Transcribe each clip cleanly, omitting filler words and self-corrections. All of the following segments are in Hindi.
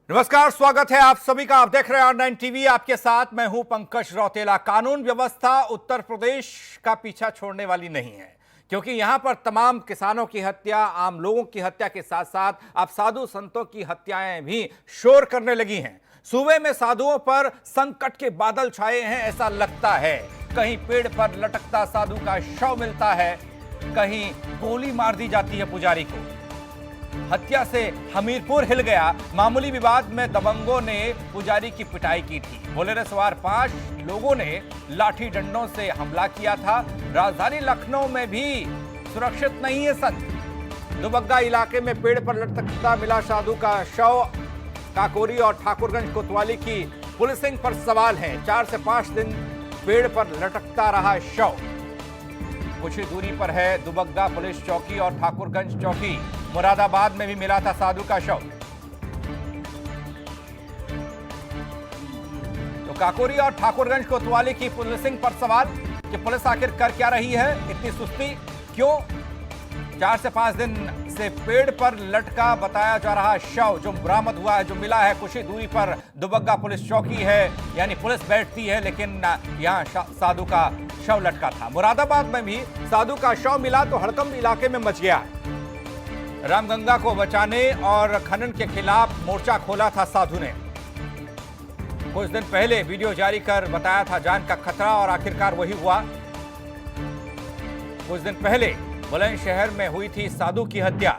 नमस्कार, स्वागत है आप सभी का। आप देख रहे हैं R9 टीवी। आपके साथ मैं हूं पंकज रौतेला। कानून व्यवस्था उत्तर प्रदेश का पीछा छोड़ने वाली नहीं है, क्योंकि यहां पर तमाम किसानों की हत्या, आम लोगों की हत्या के साथ साथ अब साधु संतों की हत्याएं भी शोर करने लगी हैं। सूबे में साधुओं पर संकट के बादल छाए हैं, ऐसा लगता है। कहीं पेड़ पर लटकता साधु का शव मिलता है, कहीं गोली मार दी जाती है पुजारी को। हत्या से हमीरपुर हिल गया। मामूली विवाद में दबंगों ने पुजारी की पिटाई की थी। बोलेरो सवार 5 लोगों ने लाठी डंडों से हमला किया था। राजधानी लखनऊ में भी सुरक्षित नहीं है संत। दुबग्गा इलाके में पेड़ पर लटकता मिला साधु का शव। काकोरी और ठाकुरगंज कोतवाली की पुलिसिंग पर सवाल है। 4 से 5 दिन पेड़ पर लटकता रहा शव। कुछ ही दूरी पर है दुबग्गा पुलिस चौकी और ठाकुरगंज चौकी। मुरादाबाद में भी मिला था साधु का शव। तो काकोरी और ठाकुरगंज कोतवाली की पुलिसिंग पर सवाल कि पुलिस आखिर कर क्या रही है, इतनी सुस्ती क्यों? 4 से 5 दिन से पेड़ पर लटका बताया जा रहा शव जो बरामद हुआ है, जो मिला है, कुछ ही दूरी पर दुबग्गा पुलिस चौकी है। यानी पुलिस बैठती है, लेकिन यहां साधु का शव लटका था। मुरादाबाद में भी साधु का शव मिला तो हड़कंप इलाके में मच गया। रामगंगा को बचाने और खनन के खिलाफ मोर्चा खोला था साधु ने। कुछ दिन पहले वीडियो जारी कर बताया था जान का खतरा, और आखिरकार वही हुआ। कुछ दिन पहले बुलंदशहर में हुई थी साधु की हत्या।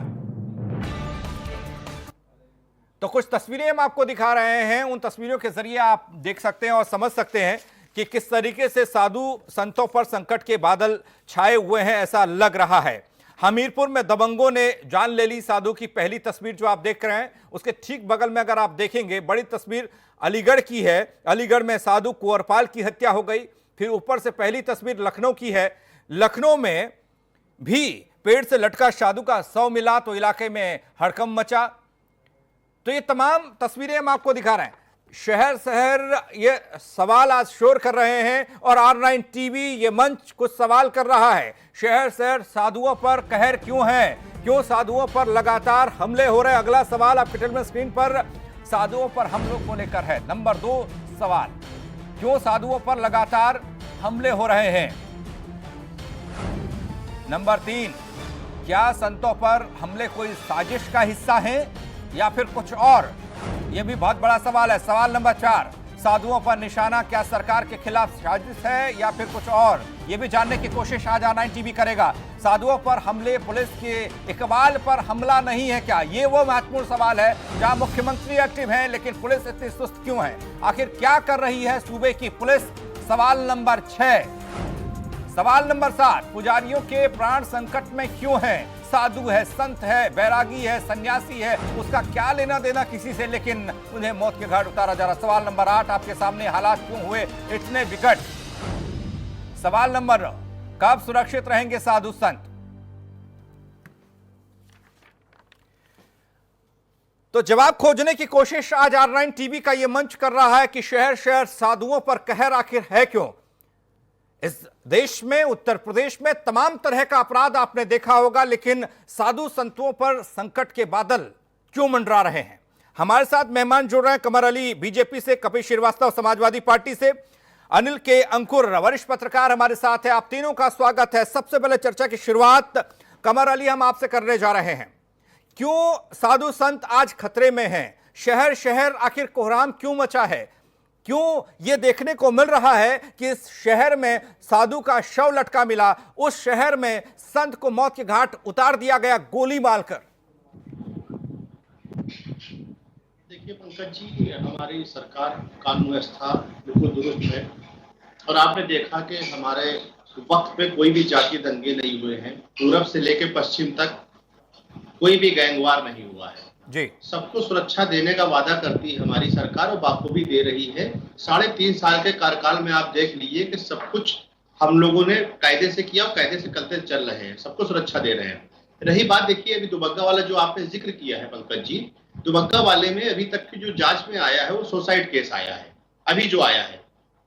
तो कुछ तस्वीरें हम आपको दिखा रहे हैं। उन तस्वीरों के जरिए आप देख सकते हैं और समझ सकते हैं कि किस तरीके से साधु संतों पर संकट के बादल छाए हुए हैं, ऐसा लग रहा है। हमीरपुर में दबंगों ने जान ले ली। साधु की पहली तस्वीर जो आप देख रहे हैं, उसके ठीक बगल में अगर आप देखेंगे, बड़ी तस्वीर अलीगढ़ की है। अलीगढ़ में साधु कुंवरपाल की हत्या हो गई। फिर ऊपर से पहली तस्वीर लखनऊ की है। लखनऊ में भी पेड़ से लटका साधु का शव मिला तो इलाके में हड़कंप मचा। तो ये तमाम तस्वीरें हम आपको दिखा रहे हैं। शहर शहर ये सवाल आज शोर कर रहे हैं, और R9 टीवी ये मंच कुछ सवाल कर रहा है। शहर शहर साधुओं पर कहर क्यों है? क्यों साधुओं पर लगातार हमले हो रहे हैं? अगला सवाल आपके टेलीविजन स्क्रीन पर साधुओं पर हमलों को लेकर है। नंबर 2 सवाल, क्यों साधुओं पर लगातार हमले हो रहे हैं? नंबर 3, क्या संतों पर हमले कोई साजिश का हिस्सा है या फिर कुछ और? यह भी बहुत बड़ा सवाल है। सवाल नंबर 4, साधुओं पर निशाना क्या सरकार के खिलाफ साजिश है या फिर कुछ और? यह भी जानने की कोशिश आज R9 टीवी करेगा। साधुओं पर हमले पुलिस के इकबाल पर हमला नहीं है क्या? ये वो महत्वपूर्ण सवाल है जहां मुख्यमंत्री एक्टिव हैं, लेकिन पुलिस इतनी सुस्त क्यों है? आखिर क्या कर रही है सूबे की पुलिस? सवाल नंबर 6। सवाल नंबर 7, पुजारियों के प्राण संकट में क्यों हैं? साधु है, संत है, बैरागी है, सन्यासी है, उसका क्या लेना देना किसी से, लेकिन उन्हें मौत के घाट उतारा जा रहा। सवाल नंबर 8, आपके सामने हालात क्यों हुए इतने विकट? सवाल नंबर 9, कब सुरक्षित रहेंगे साधु संत? तो जवाब खोजने की कोशिश आज R9 टीवी का यह मंच कर रहा है कि शहर शहर साधुओं पर कहर आखिर है क्यों? इस देश में, उत्तर प्रदेश में तमाम तरह का अपराध आपने देखा होगा, लेकिन साधु संतों पर संकट के बादल क्यों मंडरा रहे हैं? हमारे साथ मेहमान जुड़ रहे हैं। कमर अली बीजेपी से, कपिल श्रीवास्तव समाजवादी पार्टी से, अनिल के अंकुर वरिष्ठ पत्रकार हमारे साथ है। आप तीनों का स्वागत है। सबसे पहले चर्चा की शुरुआत कमर अली हम आपसे करने जा रहे हैं। क्यों साधु संत आज खतरे में हैं? शहर शहर आखिर कोहराम क्यों मचा है? क्यों ये देखने को मिल रहा है कि इस शहर में साधु का शव लटका मिला, उस शहर में संत को मौत के घाट उतार दिया गया गोली मारकर? देखिए पंकज जी, हमारी सरकार कानून व्यवस्था बिल्कुल दुरुस्त है, और आपने देखा कि हमारे वक्त पे कोई भी जातीय दंगे नहीं हुए हैं। पूरब से लेकर पश्चिम तक कोई भी गैंगवार नहीं हुआ है जी। सबको सुरक्षा देने का वादा करती है हमारी सरकार, और बाखूबी दे रही है। 3.5 साल के कार्यकाल में आप देख लीजिए कि सब कुछ हम लोगों ने कायदे से किया और कायदे से करते चल रहे हैं, सबको सुरक्षा दे रहे हैं। रही बात, देखिए अभी दुबग्गा वाला जो आपने जिक्र किया है पंकज जी, दुबग्गा वाले में अभी तक की जो जांच में आया है वो सुसाइड केस आया है। अभी जो आया है,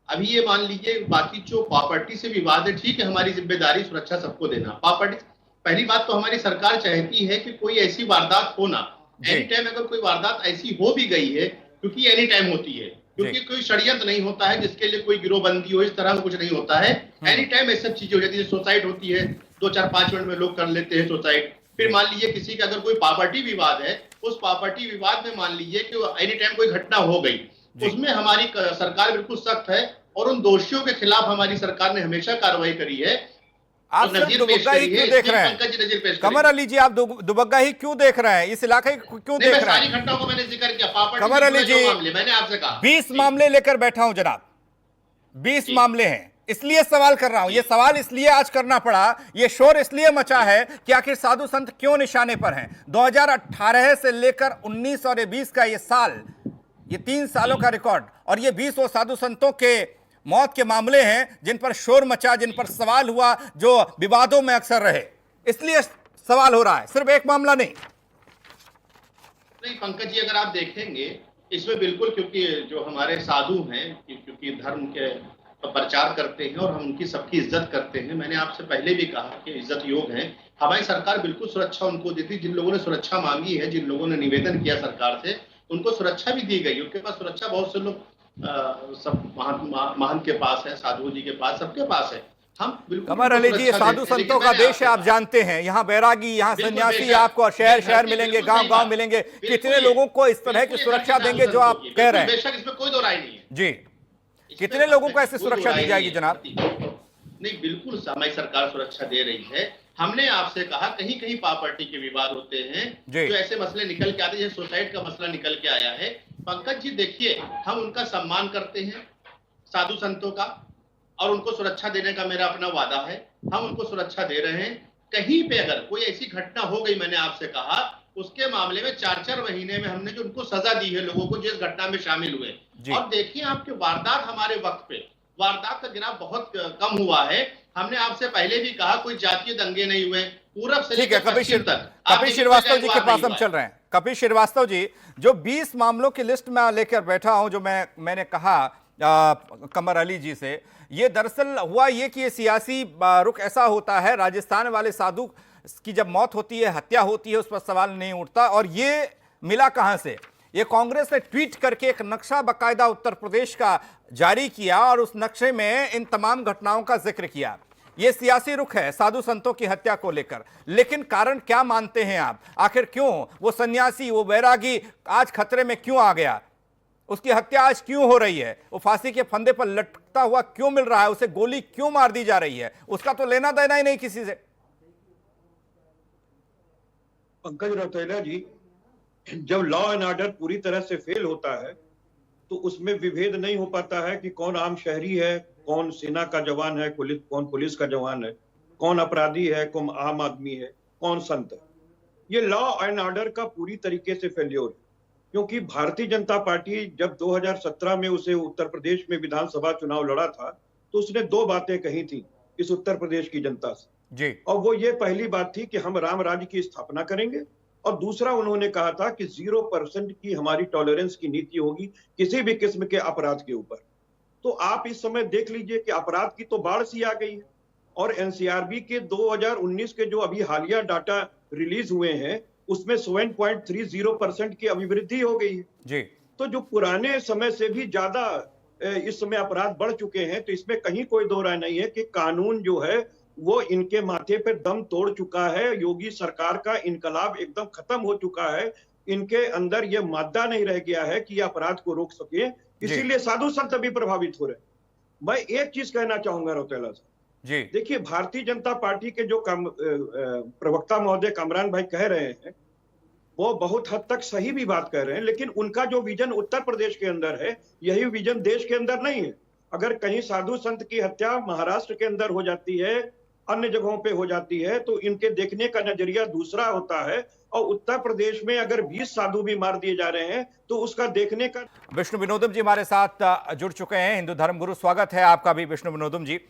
अभी ये मान लीजिए, बाकी जो प्रॉपर्टी से विवाद है, ठीक है, हमारी जिम्मेदारी सुरक्षा सबको देना। प्रॉपर्टी, पहली बात तो हमारी सरकार चाहती है कि कोई ऐसी वारदात हो ना जी एनी टाइम अगर कोई वारदात ऐसी हो भी गई है, क्योंकि एनी टाइम होती है, क्योंकि कोई षड्यंत्र नहीं होता है जिसके लिए कोई गिरोहबंदी हो, इस तरह का कुछ नहीं होता है। एनी टाइम ऐसी सब चीजें हो जाती है। सुसाइड होती है, 2-4-5 मिनट में लोग कर लेते हैं सुसाइड। फिर मान लीजिए किसी का अगर कोई प्रॉपर्टी विवाद है, उस प्रॉपर्टी विवाद में मान लीजिए कि एनी टाइम कोई घटना हो गई, उसमें हमारी सरकार बिल्कुल सख्त है और उन दोषियों के खिलाफ हमारी सरकार ने हमेशा कार्रवाई करी है। आप सिर्फ दुबग्गा ही क्यों देख रहे हैं? कमर अली जी, आप दुबग्गा ही क्यों देख रहे हैं? इस इलाके को क्यों देख रहे हैं? सारी घटनाओं को मैंने जिक्र किया। कमर अली जी, मैंने आपसे कहा 20 मामले लेकर बैठा हूं जनाब, 20 मामले हैं, इसलिए सवाल कर रहा हूं। ये सवाल इसलिए आज करना पड़ा, ये शोर इसलिए मचा है कि आखिर साधु संत क्यों निशाने पर हैं। 2018 से लेकर 19 और 20 का ये साल, ये 3 सालों का रिकॉर्ड, और ये 20 वो साधु संतों के मौत के मामले हैं जिन पर शोर मचा, जिन पर सवाल हुआ, जो विवादों में अक्सर रहे, इसलिए सवाल हो रहा है, सिर्फ एक मामला नहीं। पंकज जी, अगर आप देखेंगे इसमें बिल्कुल, क्योंकि जो हमारे साधु हैं, क्योंकि धर्म के प्रचार करते हैं और हम उनकी सबकी इज्जत करते हैं। मैंने आपसे पहले भी कहा कि इज्जत योग है। हमारी सरकार बिल्कुल सुरक्षा उनको देती। जिन लोगों ने सुरक्षा मांगी है, जिन लोगों ने निवेदन किया सरकार से, उनको सुरक्षा भी दी गई। उनके पास सुरक्षा बहुत से लोग सब महंत के पास है, साधु जी के पास, सबके पास है। हम बिल्कुल कमर अली जी, साधु संतों का देश है, आप जानते हैं। यहाँ बैरागी, यहाँ सन्यासी आपको शहर शहर मिलेंगे, गांव गांव मिलेंगे। कितने लोगों को इस तरह की सुरक्षा देंगे जो आप कह रहे हैं? बेशक, इसमें कोई दो राय नहीं है जी। कितने लोगों को ऐसी सुरक्षा दी जाएगी जनाब? नहीं, बिल्कुल हमारी सरकार सुरक्षा दे रही है। हमने आपसे कहा कहीं कहीं प्रॉपर्टी के विवाद होते हैं, जो ऐसे मसले निकल के आते हैं, सुसाइड का मसला निकल के आया है। पंकज जी देखिए, हम उनका सम्मान करते हैं, साधु संतों का, और उनको सुरक्षा देने का मेरा अपना वादा है। हम उनको सुरक्षा दे रहे हैं। कहीं पे अगर कोई ऐसी घटना हो गई, मैंने आपसे कहा, उसके मामले में 4-4 महीने में हमने जो उनको सजा दी है लोगों को जिस घटना में शामिल हुए। और देखिए आपके वारदात, हमारे वक्त पे वारदात का गिराव बहुत कम हुआ है। हमने आपसे पहले भी कहा कोई जातीय दंगे नहीं हुए, पूरब से लेकर पश्चिम तक। कपिल श्रीवास्तव जी के पास हम चल रहे हैं। कपिल श्रीवास्तव जी, जो 20 मामलों की लिस्ट में लेकर बैठा हूं, जो मैंने कहा कमर अली जी से, ये दरअसल हुआ ये कि ये सियासी रुख ऐसा होता है, राजस्थान वाले साधु की जब मौत होती है, हत्या होती है, उस पर सवाल नहीं उठता। और ये मिला कहां से? ये कांग्रेस ने ट्वीट करके एक नक्शा बाकायदा उत्तर प्रदेश का जारी किया और उस नक्शे में इन तमाम घटनाओं का जिक्र किया। ये सियासी रुख है साधु संतों की हत्या को लेकर। लेकिन कारण क्या मानते हैं आप? आखिर क्यों वो सन्यासी, वो बैरागी आज खतरे में क्यों आ गया? उसकी हत्या आज क्यों हो रही है? वो फांसी के फंदे पर लटकता हुआ क्यों मिल रहा है? उसे गोली क्यों मार दी जा रही है? उसका तो लेना देना ही नहीं किसी से। पंकज रौतेला जी, जब लॉ एंड ऑर्डर पूरी तरह से फेल होता है तो उसमें विभेद नहीं हो पाता है कि कौन आम शहरी है, कौन सेना का जवान है, कौन पुलिस का जवान है, कौन अपराधी है, कौन आम आदमी है, कौन संत है। ये लॉ एंड ऑर्डर का पूरी तरीके से फेल्योर है। क्योंकि भारतीय जनता पार्टी जब 2017 में उसे उत्तर प्रदेश में विधानसभा चुनाव लड़ा था, तो उसने 2 बातें कही थी इस उत्तर प्रदेश की जनता से जी। और वो ये पहली बात थी कि हम राम राज्य की स्थापना करेंगे, और दूसरा उन्होंने कहा था कि 0% की हमारी टॉलरेंस की नीति होगी किसी भी किस्म के अपराध के ऊपर। तो आप इस समय देख लीजिए कि अपराध की तो बाढ़ सी आ गई है। और एनसीआरबी के 2019 के जो अभी हालिया डाटा रिलीज हुए हैं, उसमें 7.30% की अभिवृद्धि हो गई है जी। तो जो पुराने समय से भी ज्यादा इस समय अपराध बढ़ चुके हैं। तो इसमें कहीं कोई दो राय नहीं है कि कानून जो है वो इनके माथे पे दम तोड़ चुका है। योगी सरकार का इनकलाब एकदम खत्म हो चुका है। इनके अंदर ये मादा नहीं रह गया है कि ये अपराध को रोक सके, इसीलिए साधु संत भी प्रभावित हो रहे। मैं एक चीज कहना चाहूंगा रौतेला साहब जी, देखिए, भारतीय जनता पार्टी के जो प्रवक्ता महोदय कामरान भाई कह रहे हैं, वो बहुत हद तक सही भी बात कह रहे हैं, लेकिन उनका जो विजन उत्तर प्रदेश के अंदर है, यही विजन देश के अंदर नहीं है। अगर कहीं साधु संत की हत्या महाराष्ट्र के अंदर हो जाती है, अन्य जगहों पे हो जाती है, तो इनके देखने का नजरिया दूसरा होता है। और उत्तर प्रदेश में अगर 20 साधु भी मार दिए जा रहे हैं तो उसका देखने का। विष्णु विनोदम जी हमारे साथ जुड़ चुके हैं, हिंदू धर्म गुरु। स्वागत है आपका भी विष्णु विनोदम जी।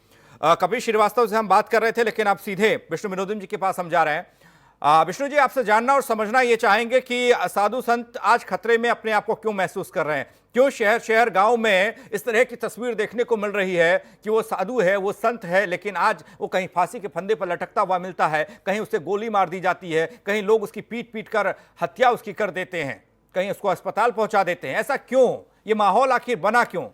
कपिल श्रीवास्तव से हम बात कर रहे थे, लेकिन अब सीधे विष्णु विनोदम जी के पास हम जा रहे हैं। विष्णु जी, आपसे जानना और समझना ये चाहेंगे कि साधु संत आज खतरे में अपने आप को क्यों महसूस कर रहे हैं, क्यों शहर शहर गांव में इस तरह की तस्वीर देखने को मिल रही है कि वो साधु है, वो संत है, लेकिन आज वो कहीं फांसी के फंदे पर लटकता हुआ मिलता है, कहीं उसे गोली मार दी जाती है, कहीं लोग उसकी पीट पीट कर हत्या उसकी कर देते हैं, कहीं उसको अस्पताल पहुंचा देते हैं। ऐसा क्यों? ये माहौल आखिर बना क्यों?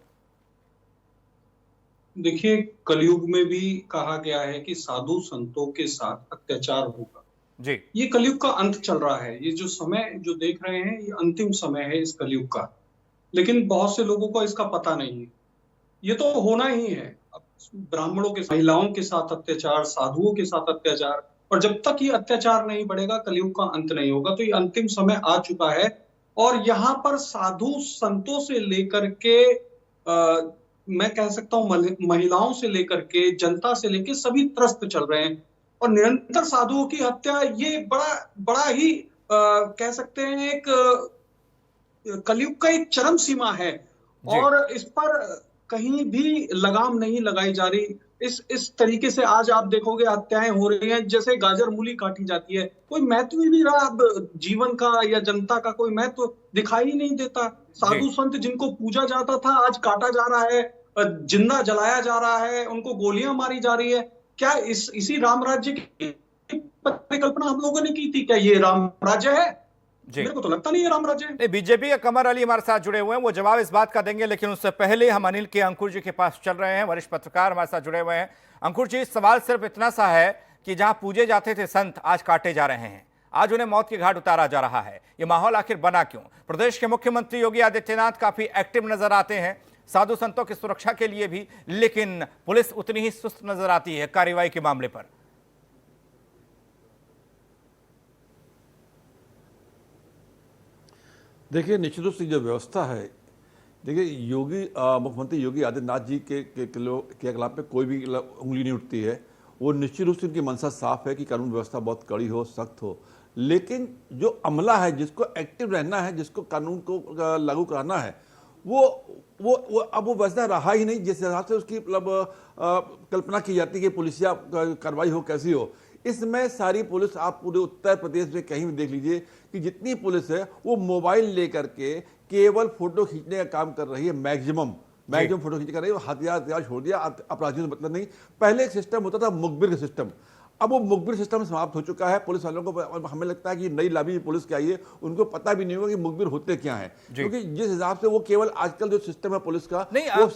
देखिए, कलयुग में भी कहा गया है कि साधु संतों के साथ अत्याचार होगा जी। ये कलयुग का अंत चल रहा है। ये जो समय जो देख रहे हैं, ये अंतिम समय है इस कलयुग का, लेकिन बहुत से लोगों को इसका पता नहीं है। ये तो होना ही है। अब ब्राह्मणों के महिलाओं के साथ अत्याचार, साधुओं के साथ अत्याचार, और जब तक ये अत्याचार नहीं बढ़ेगा, कलयुग का अंत नहीं होगा। तो ये अंतिम समय आ चुका है और यहाँ पर साधु संतों से लेकर के मैं कह सकता हूँ महिलाओं से लेकर के, जनता से लेकर सभी त्रस्त चल रहे हैं। और निरंतर साधुओं की हत्या, ये बड़ा ही कह सकते हैं एक कलयुग का एक चरम सीमा है और इस पर कहीं भी लगाम नहीं लगाई जा रही। इस तरीके से आज आप देखोगे हत्याएं हो रही हैं जैसे गाजर मूली काटी जाती है। कोई महत्व ही नहीं रहा अब जीवन का या जनता का, कोई महत्व दिखाई ही नहीं देता। साधु संत जिनको पूजा जाता था आज काटा जा रहा है, जिंदा जलाया जा रहा है, उनको गोलियां मारी जा रही है। क्या इसी राम राज्य की परिकल्पना हम लोगों ने की थी? क्या ये राम राज्य है? मेरे को तो लगता नहीं है राम राज्य है। बीजेपी के कमर अली हमारे साथ जुड़े हुए हैं, वो जवाब इस बात का देंगे, लेकिन उससे पहले हम अनिल के अंकुर जी के पास चल रहे हैं। वरिष्ठ पत्रकार हमारे साथ जुड़े हुए हैं। अंकुर जी, सवाल सिर्फ इतना सा है कि जहां पूजे जाते थे संत, आज काटे जा रहे हैं, आज उन्हें मौत के घाट उतारा जा रहा है। ये माहौल आखिर बना क्यों? प्रदेश के मुख्यमंत्री योगी आदित्यनाथ काफी एक्टिव नजर आते हैं साधु संतों की सुरक्षा के लिए भी, लेकिन पुलिस उतनी ही सुस्त नजर आती है कार्रवाई के मामले पर। देखिए, निश्चित रूप से जो व्यवस्था है, देखिए मुख्यमंत्री योगी आदित्यनाथ जी के खिलाफ पे कोई भी उंगली नहीं उठती है। वो निश्चित रूप से उनकी मंशा साफ है कि कानून व्यवस्था बहुत कड़ी हो, सख्त हो, लेकिन जो अमला है, जिसको एक्टिव रहना है, जिसको कानून को लागू कराना है, वो अब वो वैसा रहा ही नहीं जिस हिसाब से उसकी कल्पना की जाती है कि पुलिसिया कार्रवाई हो, कैसी हो। इसमें सारी पुलिस, आप पूरे उत्तर प्रदेश में कहीं भी देख लीजिए कि जितनी पुलिस है वो मोबाइल लेकर के केवल फोटो खींचने का काम कर रही है। मैक्सिमम फोटो खींच कर रही है। हथियार छोड़ दिया, अपराधियों से मतलब नहीं। पहले एक सिस्टम होता था मुखबिर का सिस्टम, अब वो मुखबिर सिस्टम समाप्त हो चुका है। पुलिस वालों को, हमें लगता है कि नई लाभी पुलिस की आई है, उनको पता भी नहीं होगा कि मुखबिर होते क्या है, क्योंकि जिस हिसाब से वो केवल आजकल जो सिस्टम है पुलिस का, नहीं, अंकुर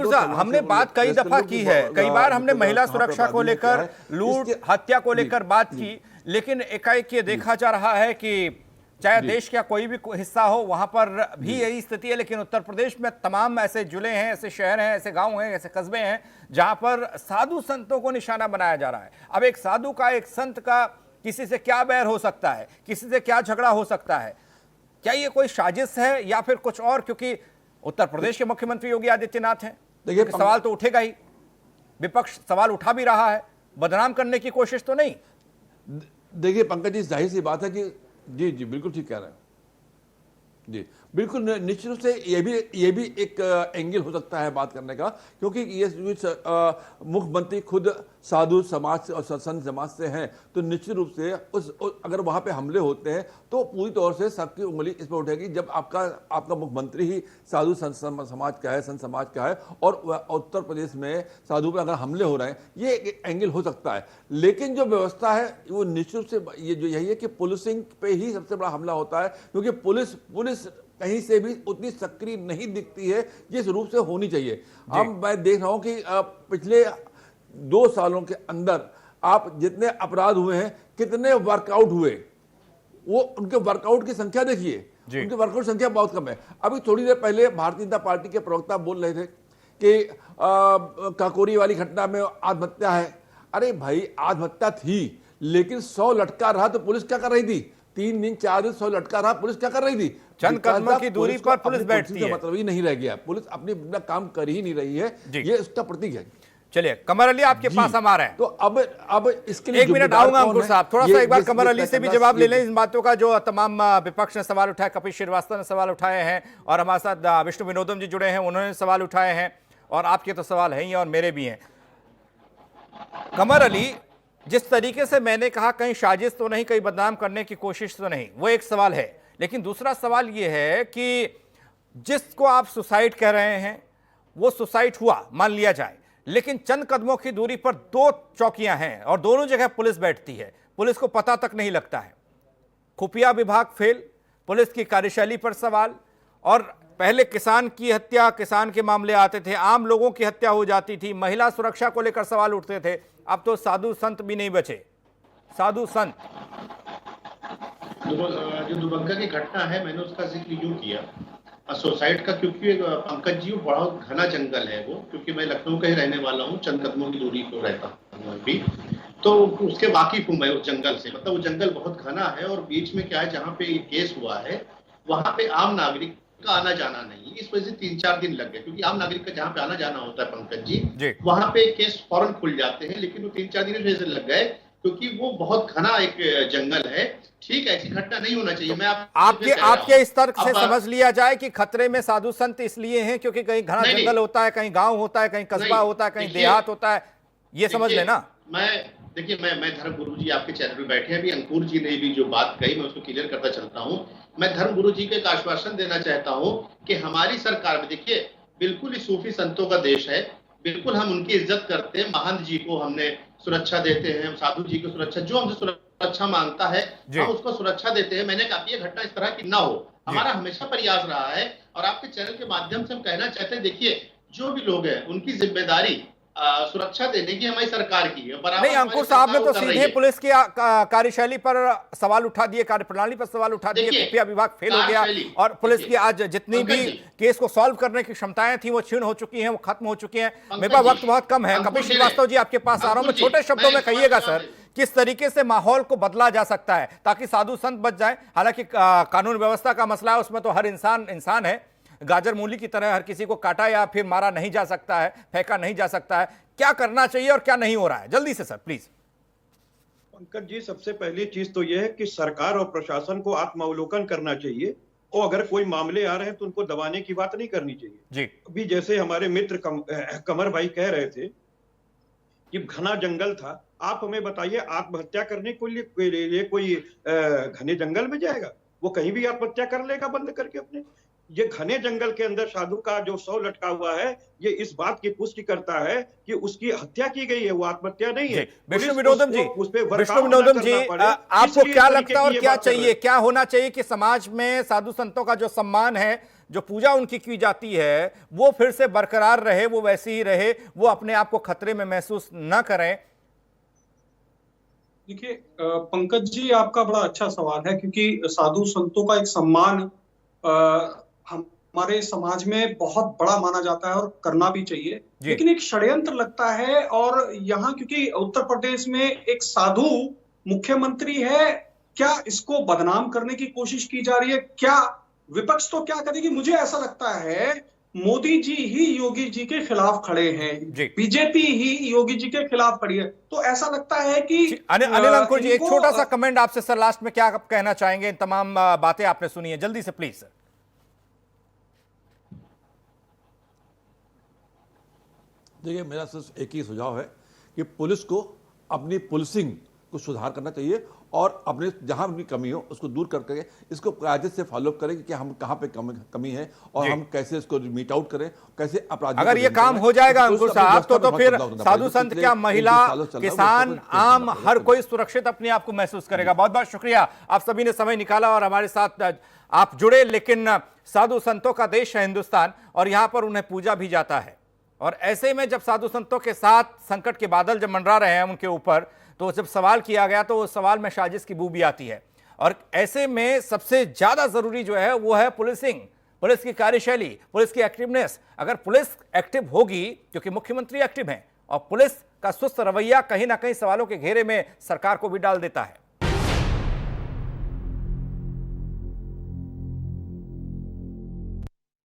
साहब, हमने बात कई दफा की है, कई बार हमने महिला सुरक्षा को लेकर, लूट हत्या को लेकर बात की, लेकिन एकाएक ये देखा जा रहा है कि चाहे देश का कोई भी हिस्सा हो, वहां पर भी यही स्थिति है। लेकिन उत्तर प्रदेश में तमाम ऐसे जिले हैं, ऐसे शहर हैं, ऐसे गांव हैं, ऐसे कस्बे हैं जहां पर साधु संतों को निशाना बनाया जा रहा है। अब एक साधु का, एक संत का किसी से क्या बैर हो सकता है, किसी से क्या झगड़ा हो सकता है? क्या ये कोई साजिश है या फिर कुछ और? क्योंकि उत्तर प्रदेश के मुख्यमंत्री योगी आदित्यनाथ हैं, देखिए सवाल तो उठेगा ही, विपक्ष सवाल उठा भी रहा है, बदनाम करने की कोशिश तो नहीं। देखिए पंकज जी, जाहिर सी बात है कि जी बिल्कुल ठीक कह रहे हैं जी, बिल्कुल निश्चित रूप से ये भी एक एंगल हो सकता है बात करने का, क्योंकि ये मुख्यमंत्री खुद साधु समाज से और संत समाज से हैं, तो निश्चित रूप से अगर वहां पे हमले होते हैं तो पूरी तौर से सबकी उंगली इस पर उठेगी। जब आपका मुख्यमंत्री ही साधु संत समाज का है, संत समाज का है, और उत्तर प्रदेश में साधु पर अगर हमले हो रहे हैं, ये एक एंगल हो सकता है। लेकिन जो व्यवस्था है वो निश्चित रूप से ये जो यही है कि पुलिसिंग पे ही सबसे बड़ा हमला होता है, क्योंकि पुलिस कहीं से भी उतनी सक्रिय नहीं दिखती है जिस रूप से होनी चाहिए। अब मैं देख रहा हूं कि पिछले 2 सालों के अंदर आप जितने अपराध हुए हैं, कितने वर्कआउट हुए, वो उनके वर्कआउट की संख्या देखिए, उनकी वर्कआउट संख्या बहुत कम है। अभी थोड़ी देर पहले भारतीय जनता पार्टी के प्रवक्ता बोल रहे थे कि काकोरी वाली घटना में आत्महत्या है। अरे भाई, आत्महत्या थी, लेकिन 100 लटका रहा तो पुलिस क्या कर रही थी? 3 दिन 4 दिन 100 लटका रहा, पुलिस क्या कर रही थी? चंद कदमों की दूरी पर पुलिस बैठती है, मतलब ही नहीं रह गया, पुलिस अपना काम कर ही नहीं रही है, ये इसका प्रतीक है। चलिए कमर अली, आपके पास हम आ रहे हैं, तो अब इसके लिए 1 मिनट आऊंगा अंकुर साहब, थोड़ा सा एक बार कमर अली से भी जवाब ले लें इन बातों का जो तमाम विपक्ष ने सवाल उठाए। कपिल श्रीवास्तव ने सवाल उठाए हैं और हमारे साथ विष्णु विनोदम जी जुड़े हैं, उन्होंने सवाल उठाए हैं, और आपके तो सवाल है ही और मेरे भी हैं। कमर अली, जिस तरीके से मैंने कहा, कहीं साजिश तो नहीं, कहीं बदनाम करने की कोशिश तो नहीं, वो एक सवाल है। लेकिन दूसरा सवाल यह है कि जिसको आप सुसाइड कह रहे हैं वो सुसाइड हुआ, मान लिया जाए, लेकिन चंद कदमों की दूरी पर 2 चौकियां हैं और दोनों जगह पुलिस बैठती है। पुलिस को पता तक नहीं लगता है। खुफिया विभाग फेल, पुलिस की कार्यशैली पर सवाल। और पहले किसान की हत्या, किसान के मामले आते थे, आम लोगों की हत्या हो जाती थी, महिला सुरक्षा को लेकर सवाल उठते थे। अब तो साधु संत भी नहीं बचे। साधु संत जो दुबग्गा की घटना है, मैंने उसका जिक्र यूं किया सुसाइड का, क्योंकि पंकज जी वो बहुत घना जंगल है वो, क्योंकि मैं लखनऊ का ही रहने वाला हूँ, चंद कदमों की दूरी पर रहता हूँ अभी, तो उसके वाकिफ हूँ मैं उस जंगल से। मतलब वो जंगल बहुत घना है और बीच में क्या है, जहाँ पे ये केस हुआ है वहां पे आम नागरिक का आना जाना नहीं, इस वजह से 3-4 दिन लग गए, क्योंकि आम नागरिक का जहाँ पे आना जाना होता है पंकज जी, वहां पे केस फौरन खुल जाते हैं, लेकिन वो 3-4 दिन इस वजह से लग गए क्योंकि वो बहुत घना एक जंगल है। ठीक है, ऐसी घटना नहीं होना चाहिए। मैं आपके इस तर्क से समझ लिया जाए कि खतरे में साधु संत इसलिए हैं क्योंकि कहीं घना जंगल होता है, कहीं गांव होता है, कहीं कस्बा होता है, कहीं देहात होता है, ये समझ लेना। मैं धर्म गुरु जी आपके चैनल पे बैठे हैं, अभी अंकुर जी ने भी जो बात कही मैं उसको क्लियर करता चलता हूँ। मैं धर्म गुरु जी को एक आश्वासन देना चाहता हूँ कि हमारी सरकार में, देखिए बिल्कुल ही सूफी संतों का देश है, बिल्कुल हम उनकी इज्जत करते हैं, महंत जी को हमने सुरक्षा देते हैं, साधु जी को सुरक्षा, जो हमसे सुरक्षा मांगता है हम उसको सुरक्षा देते हैं। मैंने कहा ये घटना इस तरह की ना हो, हमारा हमेशा प्रयास रहा है। और आपके चैनल के माध्यम से हम कहना चाहते हैं, देखिए जो भी लोग हैं उनकी जिम्मेदारी सुरक्षा देने की हमारी सरकार की है। नहीं, अंकुर साहब ने तो सीधे पुलिस की कार्यशैली पर सवाल उठा दिए, कार्यप्रणाली पर सवाल उठा दिए, खुफिया विभाग फेल हो गया और पुलिस की आज जितनी भी केस को सॉल्व करने की क्षमताएं थी वो क्षीण हो चुकी हैं, वो खत्म हो चुकी हैं। मेरे पास वक्त बहुत कम है। कपिल श्रीवास्तव जी आपके पास आ रहा हूं मैं, छोटे शब्दों में कहिएगा सर, किस तरीके से माहौल को बदला जा सकता है ताकि साधु संत बच जाए। हालांकि कानून व्यवस्था का मसला है, उसमें तो हर इंसान है, गाजर मूली की तरह हर किसी को काटा या फिर मारा नहीं जा सकता है, फेंका नहीं जा सकता है। क्या करना चाहिए और क्या नहीं हो रहा है, जल्दी से सर प्लीज। पंकज जी, सबसे पहली चीज तो यह है कि सरकार और प्रशासन को आत्मावलोकन करना चाहिए और अगर कोई मामले आ रहे हैं तो उनको दबाने की बात नहीं करनी चाहिए जी। अभी जैसे हमारे मित्र कमर भाई कह रहे थे कि घना जंगल था, आप हमें बताइए आत्महत्या करने के लिए कोई घने जंगल में जाएगा? वो कहीं भी आत्महत्या कर लेगा बंद करके अपने। ये घने जंगल के अंदर साधु का जो शव लटका हुआ है, ये इस बात की पुष्टि करता है कि उसकी हत्या की गई है, वो आत्महत्या नहीं है। विष्णु विनोदम जी, आपको क्या लगता है और क्या चाहिए, क्या होना चाहिए कि समाज में साधु संतों का जो सम्मान है, जो पूजा उनकी की जाती है, वो फिर से बरकरार रहे, वो वैसी ही रहे, वो अपने आप को खतरे में महसूस न करें? देखिए पंकज जी, आपका बड़ा अच्छा सवाल है क्योंकि साधु संतों का एक सम्मान हमारे समाज में बहुत बड़ा माना जाता है और करना भी चाहिए, लेकिन एक षड्यंत्र लगता है। और यहाँ क्योंकि उत्तर प्रदेश में एक साधु मुख्यमंत्री है, क्या इसको बदनाम करने की कोशिश की जा रही है? क्या विपक्ष तो क्या करेगी? मुझे ऐसा लगता है मोदी जी ही योगी जी के खिलाफ खड़े हैं, बीजेपी ही योगी जी के खिलाफ खड़ी है। तो ऐसा लगता है कि अनिल अंकुर जी, एक छोटा सा कमेंट आपसे सर, लास्ट में क्या कहना चाहेंगे? इन तमाम बातें आपने सुनी है, जल्दी से प्लीज सर। देखिए, मेरा सिर्फ एक ही सुझाव है कि पुलिस को अपनी पुलिसिंग को सुधार करना चाहिए और अपने जहां अपनी कमी हो उसको दूर करके इसको कायदे से फॉलो करें कि हम कहां पे कमी है और हम कैसे इसको मीट आउट करें, कैसे अपराध। अगर ये काम हो जाएगा अंकुर साहब तो फिर साधु संत क्या, महिला, किसान, आम हर कोई सुरक्षित अपने आप को महसूस करेगा। बहुत बहुत शुक्रिया, आप सभी ने समय निकाला और हमारे साथ आप जुड़े। लेकिन साधु संतों का देश है हिंदुस्तान और यहां पर उन्हें पूजा भी जाता है और ऐसे में जब साधु संतों के साथ संकट के बादल जब मंडरा रहे हैं उनके ऊपर, तो जब सवाल किया गया तो उस सवाल में साजिश की बू भी आती है। और ऐसे में सबसे ज्यादा जरूरी जो है वो है पुलिसिंग, पुलिस की कार्यशैली, पुलिस की एक्टिवनेस। अगर पुलिस एक्टिव होगी, क्योंकि मुख्यमंत्री एक्टिव हैं, और पुलिस का सुस्त रवैया कहीं ना कहीं सवालों के घेरे में सरकार को भी डाल देता है।